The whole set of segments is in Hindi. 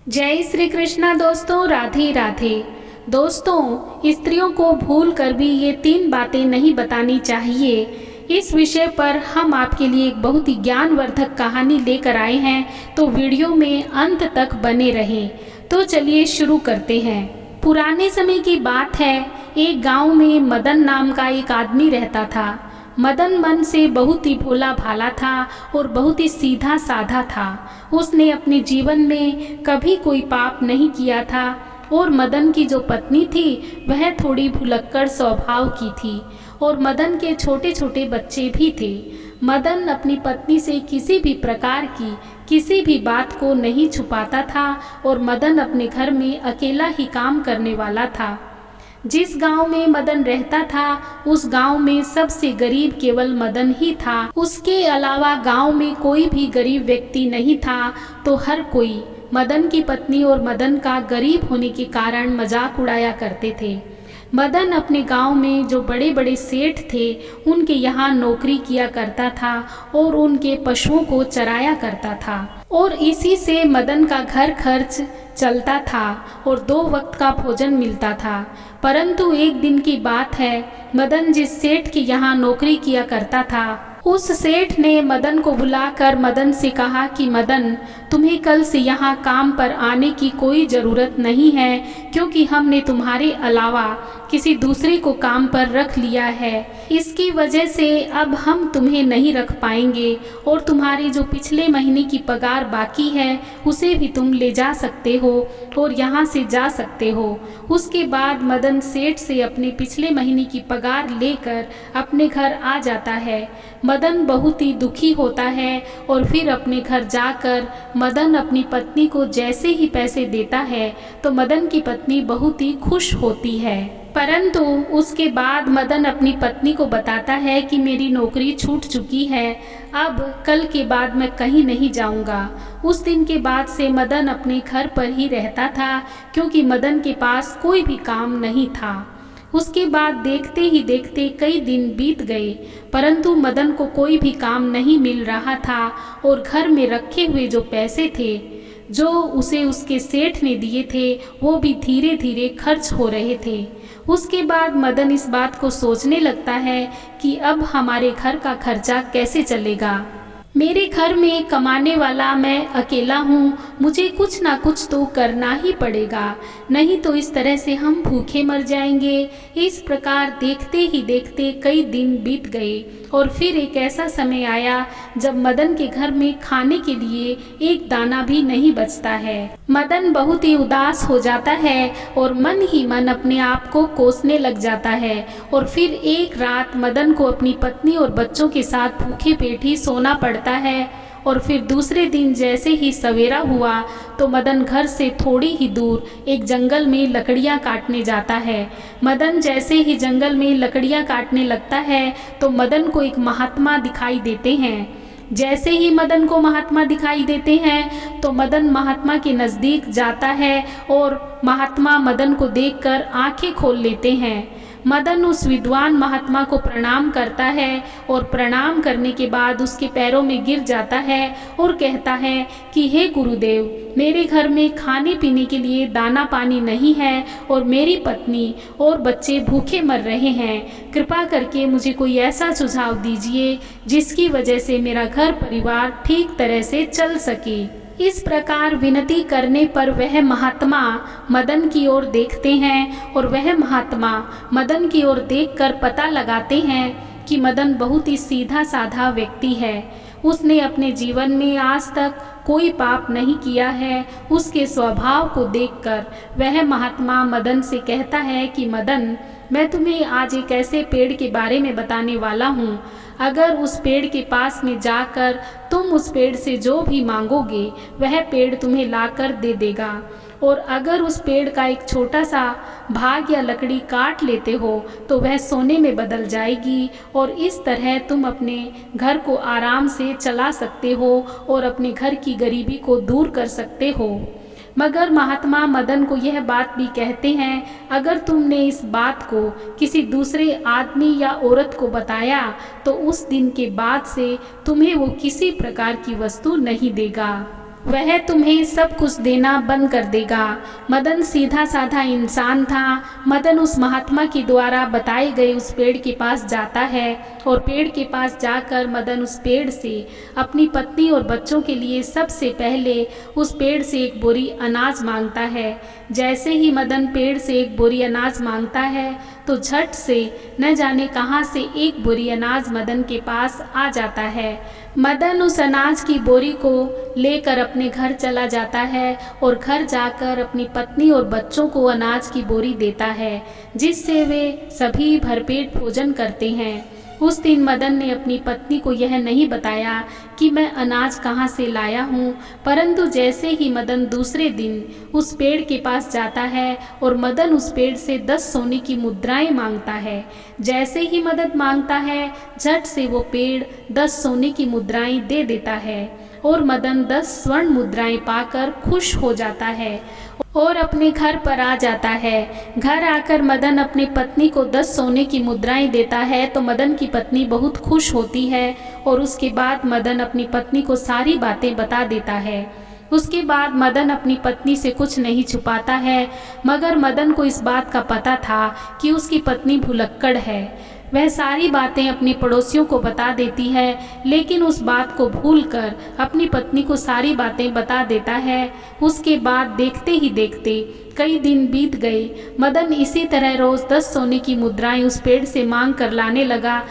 जय श्री कृष्णा दोस्तों, राधे राधे। दोस्तों, स्त्रियों को भूल कर भी ये 3 बातें नहीं बतानी चाहिए। इस विषय पर हम आपके लिए एक बहुत ही ज्ञानवर्धक कहानी लेकर आए हैं, तो वीडियो में अंत तक बने रहें। तो चलिए शुरू करते हैं। पुराने समय की बात है, एक गांव में मदन नाम का एक आदमी रहता था। मदन मन से बहुत ही भोला भाला था और बहुत ही सीधा साधा था। उसने अपने जीवन में कभी कोई पाप नहीं किया था और मदन की जो पत्नी थी वह थोड़ी भुलक्कड़ स्वभाव की थी और मदन के छोटे छोटे बच्चे भी थे। मदन अपनी पत्नी से किसी भी प्रकार की किसी भी बात को नहीं छुपाता था और मदन अपने घर में अकेला ही काम करने वाला था। जिस गांव में मदन रहता था उस गांव में सबसे गरीब केवल मदन ही था। उसके अलावा गांव में कोई भी गरीब व्यक्ति नहीं था। तो हर कोई मदन की पत्नी और मदन का गरीब होने के कारण मजाक उड़ाया करते थे। मदन अपने गांव में जो बड़े बड़े सेठ थे उनके यहाँ नौकरी किया करता था और उनके पशुओं को चराया करता था और इसी से मदन का घर खर्च चलता था और 2 वक्त का भोजन मिलता था। परंतु एक दिन की बात है, मदन जिस सेठ के यहाँ नौकरी किया करता था उस सेठ ने मदन को बुलाकर मदन से कहा कि मदन, तुम्हें कल से यहाँ काम पर आने की कोई ज़रूरत नहीं है, क्योंकि हमने तुम्हारे अलावा किसी दूसरे को काम पर रख लिया है। इसकी वजह से अब हम तुम्हें नहीं रख पाएंगे और तुम्हारी जो पिछले महीने की पगार बाकी है उसे भी तुम ले जा सकते हो और यहाँ से जा सकते हो। उसके बाद मदन सेठ से अपने पिछले महीने की पगार लेकर अपने घर आ जाता है। मदन बहुत ही दुखी होता है और फिर अपने घर जाकर मदन अपनी पत्नी को जैसे ही पैसे देता है तो मदन की पत्नी बहुत ही खुश होती है। परंतु उसके बाद मदन अपनी पत्नी को बताता है कि मेरी नौकरी छूट चुकी है, अब कल के बाद मैं कहीं नहीं जाऊंगा। उस दिन के बाद से मदन अपने घर पर ही रहता था, क्योंकि मदन के पास कोई भी काम नहीं था। उसके बाद देखते ही देखते कई दिन बीत गए, परंतु मदन को कोई भी काम नहीं मिल रहा था और घर में रखे हुए जो पैसे थे जो उसे उसके सेठ ने दिए थे वो भी धीरे धीरे खर्च हो रहे थे। उसके बाद मदन इस बात को सोचने लगता है कि अब हमारे घर का खर्चा कैसे चलेगा। मेरे घर में कमाने वाला मैं अकेला हूँ, मुझे कुछ ना कुछ तो करना ही पड़ेगा, नहीं तो इस तरह से हम भूखे मर जाएंगे। इस प्रकार देखते ही देखते कई दिन बीत गए और फिर एक ऐसा समय आया जब मदन के घर में खाने के लिए एक दाना भी नहीं बचता है। मदन बहुत ही उदास हो जाता है और मन ही मन अपने आप को कोसने लग जाता है और फिर एक रात मदन को अपनी पत्नी और बच्चों के साथ भूखे पेट ही सोना पड़ता है। और फिर दूसरे दिन जैसे ही सवेरा हुआ तो मदन घर से थोड़ी ही दूर एक जंगल में लकड़ियाँ काटने जाता है। मदन जैसे ही जंगल में लकड़ियाँ काटने लगता है तो मदन को एक महात्मा दिखाई देते हैं। जैसे ही मदन को महात्मा दिखाई देते हैं तो मदन महात्मा के नज़दीक जाता है और महात्मा मदन को देखकर आंखें खोल लेते हैं। मदन उस विद्वान महात्मा को प्रणाम करता है और प्रणाम करने के बाद उसके पैरों में गिर जाता है और कहता है कि हे गुरुदेव, मेरे घर में खाने पीने के लिए दाना पानी नहीं है और मेरी पत्नी और बच्चे भूखे मर रहे हैं। कृपा करके मुझे कोई ऐसा सुझाव दीजिए जिसकी वजह से मेरा घर परिवार ठीक तरह से चल सके। इस प्रकार विनती करने पर वह महात्मा मदन की ओर देखते हैं और वह महात्मा मदन की ओर देखकर पता लगाते हैं कि मदन बहुत ही सीधा साधा व्यक्ति है। उसने अपने जीवन में आज तक कोई पाप नहीं किया है। उसके स्वभाव को देखकर वह महात्मा मदन से कहता है कि मदन, मैं तुम्हें आज एक ऐसे पेड़ के बारे में बताने वाला हूँ। अगर उस पेड़ के पास में जाकर तुम उस पेड़ से जो भी मांगोगे वह पेड़ तुम्हें लाकर दे देगा, और अगर उस पेड़ का एक छोटा सा भाग या लकड़ी काट लेते हो तो वह सोने में बदल जाएगी और इस तरह तुम अपने घर को आराम से चला सकते हो और अपने घर की गरीबी को दूर कर सकते हो। मगर महात्मा मदन को यह बात भी कहते हैं, अगर तुमने इस बात को किसी दूसरे आदमी या औरत को बताया तो उस दिन के बाद से तुम्हें वो किसी प्रकार की वस्तु नहीं देगा। वह तुम्हें सब कुछ देना बंद कर देगा। मदन सीधा साधा इंसान था। मदन उस महात्मा के द्वारा बताए गए उस पेड़ के पास जाता है और पेड़ के पास जाकर मदन उस पेड़ से अपनी पत्नी और बच्चों के लिए सबसे पहले उस पेड़ से एक बोरी अनाज मांगता है। जैसे ही मदन पेड़ से एक बोरी अनाज मांगता है तो झट से न जाने कहां से एक बोरी अनाज मदन के पास आ जाता है। मदन उस अनाज की बोरी को लेकर अपने घर चला जाता है और घर जाकर अपनी पत्नी और बच्चों को अनाज की बोरी देता है, जिससे वे सभी भरपेट भोजन करते हैं। उस दिन मदन ने अपनी पत्नी को यह नहीं बताया कि मैं अनाज कहाँ से लाया हूँ, परंतु जैसे ही मदन दूसरे दिन उस पेड़ के पास जाता है और मदन उस पेड़ से 10 सोने की मुद्राएं मांगता है। जैसे ही मदन मांगता है झट से वो पेड़ 10 सोने की मुद्राएं दे देता है और मदन 10 स्वर्ण मुद्राएं पाकर खुश हो जाता है और अपने घर पर आ जाता है। घर आकर मदन अपनी पत्नी को 10 सोने की मुद्राएं देता है तो मदन की पत्नी बहुत खुश होती है और उसके बाद मदन अपनी पत्नी को सारी बातें बता देता है। उसके बाद मदन अपनी पत्नी से कुछ नहीं छुपाता है, मगर मदन को इस बात का पता था कि उसकी पत्नी भुलक्कड़ है। वह सारी बातें अपनी पड़ोसियों को बता देती है, लेकिन उस बात को भूलकर अपनी पत्नी को सारी बातें बता देता है। उसके बाद देखते ही देखते कई दिन बीत गए। मदन इसी तरह रोज 10 सोने की मुद्राएं उस पेड़ से मांग कर लाने लगा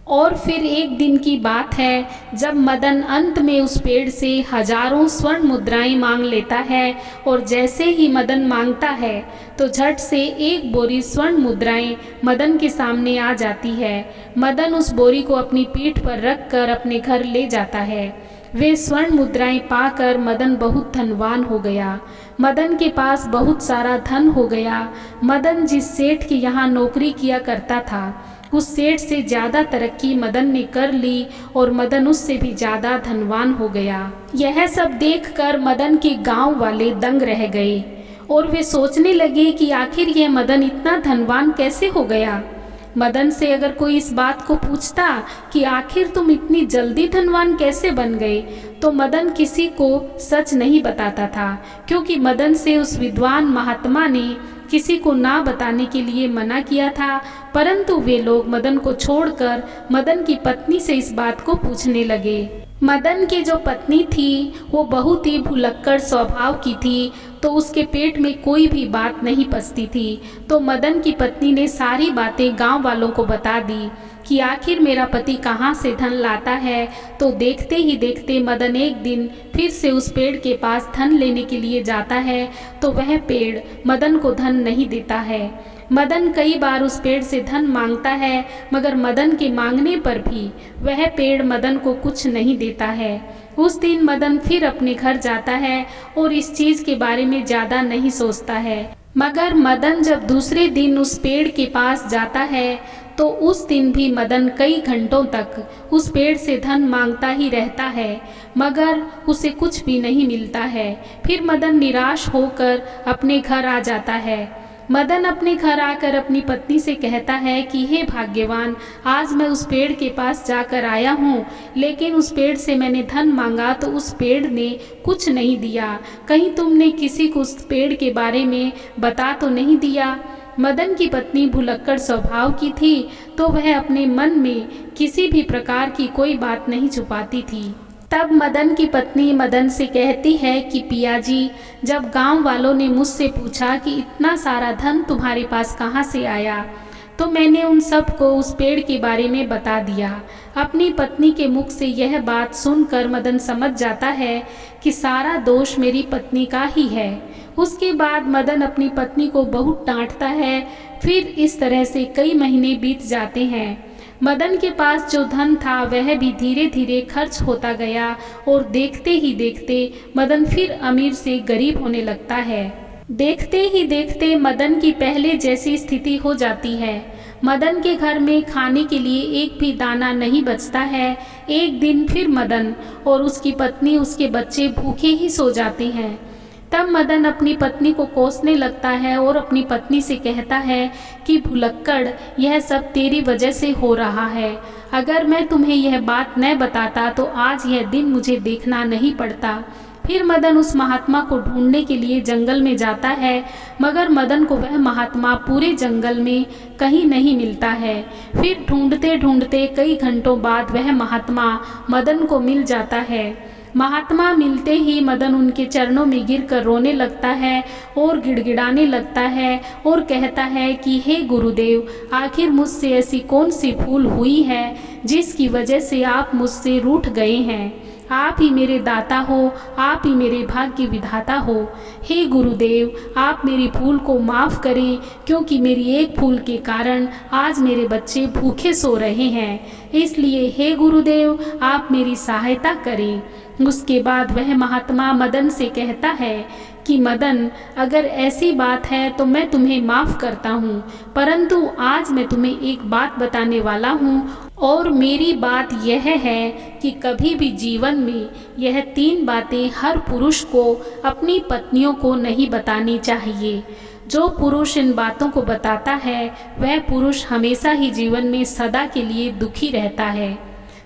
और फिर एक दिन की बात है जब मदन अंत में उस पेड़ से हजारों स्वर्ण मुद्राएं मांग लेता है और जैसे ही मदन मांगता है तो झट से एक बोरी स्वर्ण मुद्राएं मदन के सामने आ जाती है। मदन उस बोरी को अपनी पीठ पर रखकर अपने घर ले जाता है। वे स्वर्ण मुद्राएं पाकर मदन बहुत धनवान हो गया। मदन के पास बहुत सारा धन हो गया। मदन जिस सेठ के यहाँ नौकरी किया करता था उस सेठ से ज़्यादा तरक्की मदन ने कर ली और मदन उससे भी ज़्यादा धनवान हो गया। यह सब देखकर मदन के गांव वाले दंग रह गए और वे सोचने लगे कि आखिर यह मदन इतना धनवान कैसे हो गया। मदन से अगर कोई इस बात को पूछता कि आखिर तुम इतनी जल्दी धनवान कैसे बन गए, तो मदन किसी को सच नहीं बताता था, क्योंकि मदन से उस विद्वान महात्मा ने किसी को ना बताने के लिए मना किया था। परंतु वे लोग मदन को छोड़कर मदन की पत्नी से इस बात को पूछने लगे। मदन की जो पत्नी थी वो बहुत ही भुलक्कड़ स्वभाव की थी, तो उसके पेट में कोई भी बात नहीं पचती थी। तो मदन की पत्नी ने सारी बातें गांव वालों को बता दी कि आखिर मेरा पति कहाँ से धन लाता है। तो देखते ही देखते मदन एक दिन फिर से उस पेड़ के पास धन लेने के लिए जाता है, तो वह पेड़ मदन को धन नहीं देता है। मदन कई बार उस पेड़ से धन मांगता है, मगर मदन के मांगने पर भी वह पेड़ मदन को कुछ नहीं देता है। उस दिन मदन फिर अपने घर जाता है और इस चीज़ के बारे में ज़्यादा नहीं सोचता है। मगर मदन जब दूसरे दिन उस पेड़ के पास जाता है तो उस दिन भी मदन कई घंटों तक उस पेड़ से धन मांगता ही रहता है, मगर उसे कुछ भी नहीं मिलता है। फिर मदन निराश होकर अपने घर आ जाता है। मदन अपने घर आकर अपनी पत्नी से कहता है कि हे भाग्यवान, आज मैं उस पेड़ के पास जाकर आया हूँ, लेकिन उस पेड़ से मैंने धन मांगा तो उस पेड़ ने कुछ नहीं दिया। कहीं तुमने किसी को उस पेड़ के बारे में बता तो नहीं दिया? मदन की पत्नी भुलक्कड़ स्वभाव की थी, तो वह अपने मन में किसी भी प्रकार की कोई बात नहीं छुपाती थी। तब मदन की पत्नी मदन से कहती है कि पिया जी, जब गांव वालों ने मुझसे पूछा कि इतना सारा धन तुम्हारे पास कहाँ से आया, तो मैंने उन सब को उस पेड़ के बारे में बता दिया। अपनी पत्नी के मुख से यह बात सुनकर मदन समझ जाता है कि सारा दोष मेरी पत्नी का ही है। उसके बाद मदन अपनी पत्नी को बहुत डांटता है। फिर इस तरह से कई महीने बीत जाते हैं। मदन के पास जो धन था वह भी धीरे धीरे खर्च होता गया और देखते ही देखते मदन फिर अमीर से गरीब होने लगता है। देखते ही देखते मदन की पहले जैसी स्थिति हो जाती है। मदन के घर में खाने के लिए एक भी दाना नहीं बचता है। एक दिन फिर मदन और उसकी पत्नी, उसके बच्चे भूखे ही सो जाते हैं। तब मदन अपनी पत्नी को कोसने लगता है और अपनी पत्नी से कहता है कि भुलक्कड़, यह सब तेरी वजह से हो रहा है। अगर मैं तुम्हें यह बात न बताता तो आज यह दिन मुझे देखना नहीं पड़ता। फिर मदन उस महात्मा को ढूंढने के लिए जंगल में जाता है, मगर मदन को वह महात्मा पूरे जंगल में कहीं नहीं मिलता है। फिर ढूंढते ढूंढते कई घंटों बाद वह महात्मा मदन को मिल जाता है। महात्मा मिलते ही मदन उनके चरणों में गिरकर रोने लगता है और गिड़गिड़ाने लगता है और कहता है कि हे गुरुदेव, आखिर मुझसे ऐसी कौन सी भूल हुई है जिसकी वजह से आप मुझसे रूठ गए हैं। आप ही मेरे दाता हो, आप ही मेरे भाग्य विधाता हो। हे गुरुदेव, आप मेरी भूल को माफ़ करें, क्योंकि मेरी एक भूल के कारण आज मेरे बच्चे भूखे सो रहे हैं। इसलिए हे गुरुदेव, आप मेरी सहायता करें। उसके बाद वह महात्मा मदन से कहता है कि मदन, अगर ऐसी बात है तो मैं तुम्हें माफ़ करता हूँ, परंतु आज मैं तुम्हें एक बात बताने वाला हूँ, और मेरी बात यह है कि कभी भी जीवन में यह 3 बातें हर पुरुष को अपनी पत्नियों को नहीं बतानी चाहिए। जो पुरुष इन बातों को बताता है वह पुरुष हमेशा ही जीवन में सदा के लिए दुखी रहता है,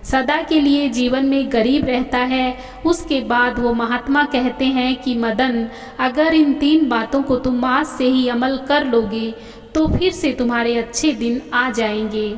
सदा के लिए जीवन में गरीब रहता है। उसके बाद वो महात्मा कहते हैं कि मदन, अगर इन 3 बातों को तुम आज से ही अमल कर लोगे तो फिर से तुम्हारे अच्छे दिन आ जाएंगे।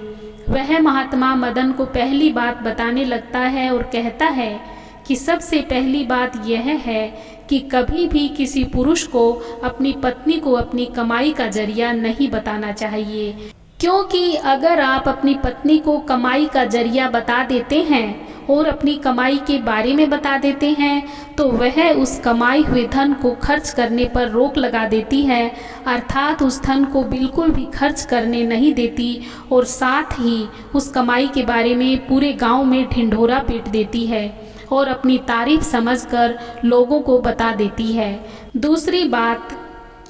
वह महात्मा मदन को पहली बात बताने लगता है और कहता है कि सबसे पहली बात यह है कि कभी भी किसी पुरुष को अपनी पत्नी को अपनी कमाई का जरिया नहीं बताना चाहिए, क्योंकि अगर आप अपनी पत्नी को कमाई का जरिया बता देते हैं और अपनी कमाई के बारे में बता देते हैं तो वह उस कमाई हुए धन को खर्च करने पर रोक लगा देती है, अर्थात उस धन को बिल्कुल भी खर्च करने नहीं देती और साथ ही उस कमाई के बारे में पूरे गांव में ढिंढोरा पीट देती है और अपनी तारीफ समझकर लोगों को बता देती है। दूसरी बात,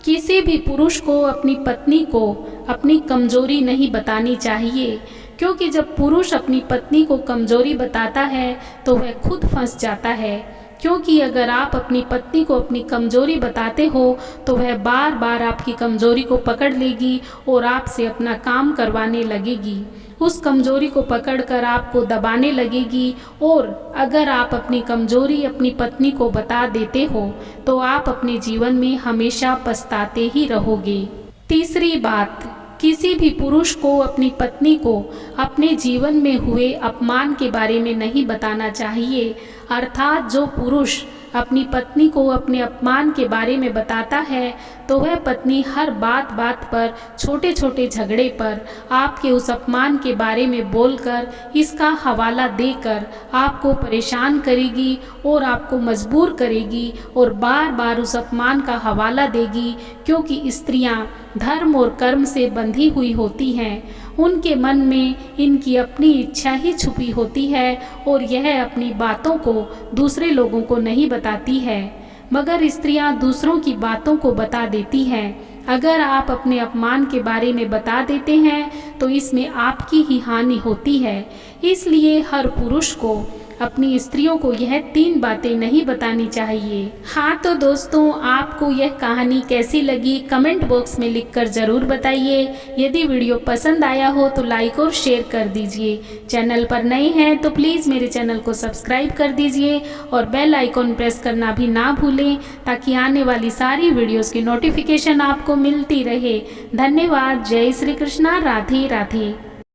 किसी भी पुरुष को अपनी पत्नी को अपनी कमजोरी नहीं बतानी चाहिए, क्योंकि जब पुरुष अपनी पत्नी को कमजोरी बताता है तो वह खुद फंस जाता है। क्योंकि अगर आप अपनी पत्नी को अपनी कमजोरी बताते हो तो वह बार बार आपकी कमजोरी को पकड़ लेगी और आपसे अपना काम करवाने लगेगी, उस कमजोरी को पकड़कर आपको दबाने लगेगी। और अगर आप अपनी कमजोरी अपनी पत्नी को बता देते हो तो आप अपने जीवन में हमेशा पछताते ही रहोगे। तीसरी बात, किसी भी पुरुष को अपनी पत्नी को अपने जीवन में हुए अपमान के बारे में नहीं बताना चाहिए, अर्थात जो पुरुष अपनी पत्नी को अपने अपमान के बारे में बताता है तो वह पत्नी हर बात बात पर, छोटे छोटे झगड़े पर आपके उस अपमान के बारे में बोलकर, इसका हवाला देकर आपको परेशान करेगी और आपको मजबूर करेगी और बार बार उस अपमान का हवाला देगी। क्योंकि स्त्रियां धर्म और कर्म से बंधी हुई होती हैं, उनके मन में इनकी अपनी इच्छा ही छुपी होती है और यह अपनी बातों को दूसरे लोगों को नहीं बताती है, मगर स्त्रियां दूसरों की बातों को बता देती हैं। अगर आप अपने अपमान के बारे में बता देते हैं तो इसमें आपकी ही हानि होती है। इसलिए हर पुरुष को अपनी स्त्रियों को यह 3 बातें नहीं बतानी चाहिए। हाँ तो दोस्तों, आपको यह कहानी कैसी लगी कमेंट बॉक्स में लिखकर ज़रूर बताइए। यदि वीडियो पसंद आया हो तो लाइक और शेयर कर दीजिए। चैनल पर नए हैं तो प्लीज़ मेरे चैनल को सब्सक्राइब कर दीजिए और बेल आइकॉन प्रेस करना भी ना भूलें, ताकि आने वाली सारी वीडियोज़ की नोटिफिकेशन आपको मिलती रहे। धन्यवाद। जय श्री कृष्णा। राधे राधे।